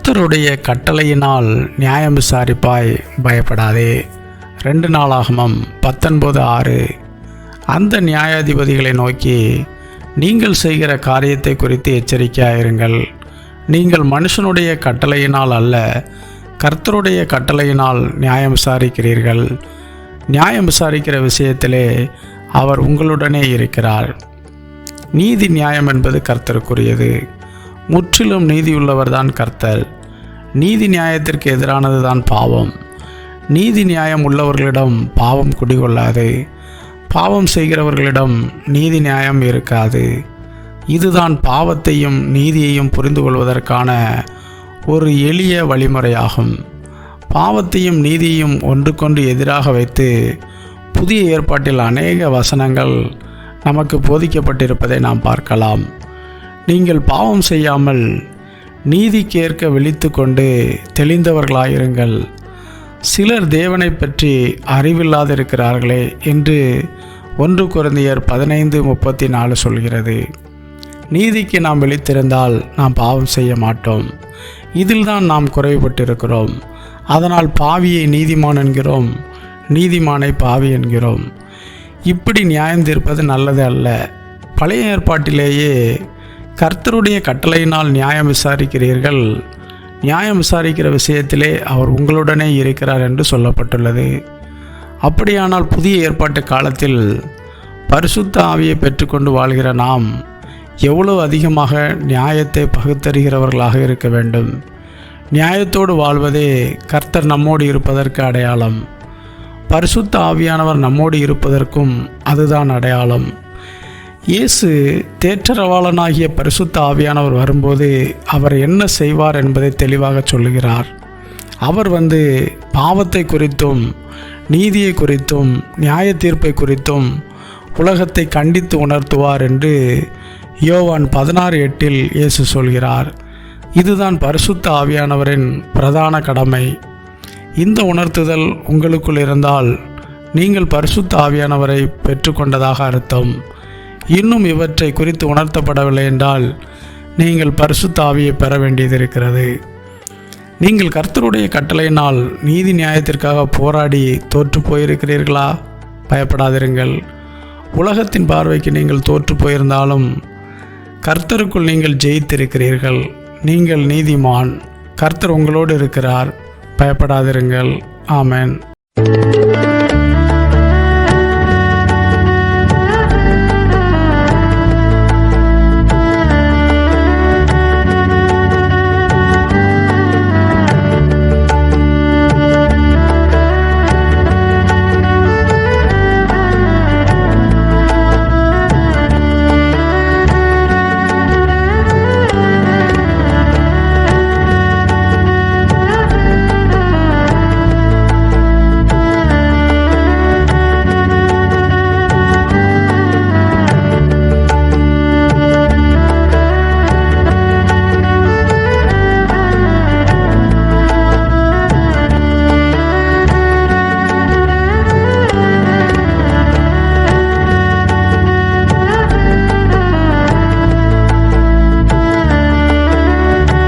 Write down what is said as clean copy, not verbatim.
கர்த்தருடைய கட்டளையினால் நியாயம் விசாரிப்பாய், பயப்படாதே. 2 நாளாகமம் 19:6. அந்த நியாயாதிபதிகளை நோக்கி, நீங்கள் செய்கிற காரியத்தை குறித்து எச்சரிக்கையாயிருங்கள். நீங்கள் மனுஷனுடைய கட்டளையினால் அல்ல, கர்த்தருடைய கட்டளையினால் நியாயம் விசாரிக்கிறீர்கள். நியாயம் விசாரிக்கிற விஷயத்திலே அவர் உங்களுடனே இருக்கிறார். நீதி நியாயம் என்பது கர்த்தருக்குரியது. முற்றிலும் நீதியுள்ளவர்தான் கர்த்தர். நீதி நியாயத்திற்கு எதிரானது தான் பாவம். நீதி நியாயம் உள்ளவர்களிடம் பாவம் குடிகொள்ளாது. பாவம் செய்கிறவர்களிடம் நீதி நியாயம் இருக்காது. இதுதான் பாவத்தையும் நீதியையும் புரிந்து கொள்வதற்கான ஒரு எளிய வழிமுறையாகும். பாவத்தையும் நீதியையும் ஒன்றுக்கொன்று எதிராக வைத்து புதிய ஏற்பாட்டில் அநேக வசனங்கள் நமக்கு போதிக்கப்பட்டிருப்பதை நாம் பார்க்கலாம். நீங்கள் பாவம் செய்யாமல் நீதிக்கேற்க விழித்து கொண்டு தெளிந்தவர்களாயிருங்கள். சிலர் தேவனை பற்றி அறிவில்லாதிருக்கிறார்களே என்று 1 கொரிந்தியர் 15:34 சொல்கிறது. நீதிக்கு நாம் விழித்திருந்தால் நாம் பாவம் செய்ய மாட்டோம். இதில் தான் நாம் குறைபட்டிருக்கிறோம். அதனால் பாவியை நீதிமான் என்கிறோம், நீதிமானை பாவி என்கிறோம். இப்படி நியாயம் தீர்ப்பது நல்லது அல்ல. பழைய ஏற்பாட்டிலேயே கர்த்தருடைய கட்டளையினால் நியாயம் விசாரிக்கிறீர்கள், நியாயம் விசாரிக்கிற விஷயத்திலே அவர் உங்களுடனே இருக்கிறார் என்று சொல்லப்பட்டுள்ளது. அப்படியானால் புதிய ஏற்பாட்டு காலத்தில் பரிசுத்த ஆவியை பெற்றுக்கொண்டு வாழ்கிற நாம் எவ்வளவு அதிகமாக நியாயத்தை பகுத்தறிகிறவர்களாக இருக்க வேண்டும். நியாயத்தோடு வாழ்வதே கர்த்தர் நம்மோடு இருப்பதற்கு அடையாளம். பரிசுத்த ஆவியானவர் நம்மோடு இருப்பதற்கும் அதுதான் அடையாளம். இயேசு தேற்றரவாளனாகிய பரிசுத்த ஆவியானவர் வரும்போது அவர் என்ன செய்வார் என்பதை தெளிவாக சொல்லுகிறார். அவர் பாவத்தை குறித்தும் நீதியை குறித்தும் நியாய தீர்ப்பை குறித்தும் உலகத்தை கண்டித்து உணர்த்துவார் என்று யோவான் 16:8 இயேசு சொல்கிறார். இதுதான் பரிசுத்த ஆவியானவரின் பிரதான கடமை. இந்த உணர்த்துதல் உங்களுக்குள் இருந்தால் நீங்கள் பரிசுத்த ஆவியானவரை பெற்றுக்கொண்டதாக அர்த்தம். இன்னும் இவற்றை குறித்து உணர்த்தப்படவில்லை என்றால் நீங்கள் பரிசுத்த ஆவியை பெற வேண்டியது இருக்கிறது. நீங்கள் கர்த்தருடைய கட்டளையினால் நீதி நியாயத்திற்காக போராடி தோற்று போயிருக்கிறீர்களா? பயப்படாதிருங்கள். உலகத்தின் பார்வைக்கு நீங்கள் தோற்று போயிருந்தாலும் கர்த்தருக்குள் நீங்கள் ஜெயித்திருக்கிறீர்கள். நீங்கள் நீதிமான். கர்த்தர் உங்களோடு இருக்கிறார். பயப்படாதிருங்கள். ஆமென்.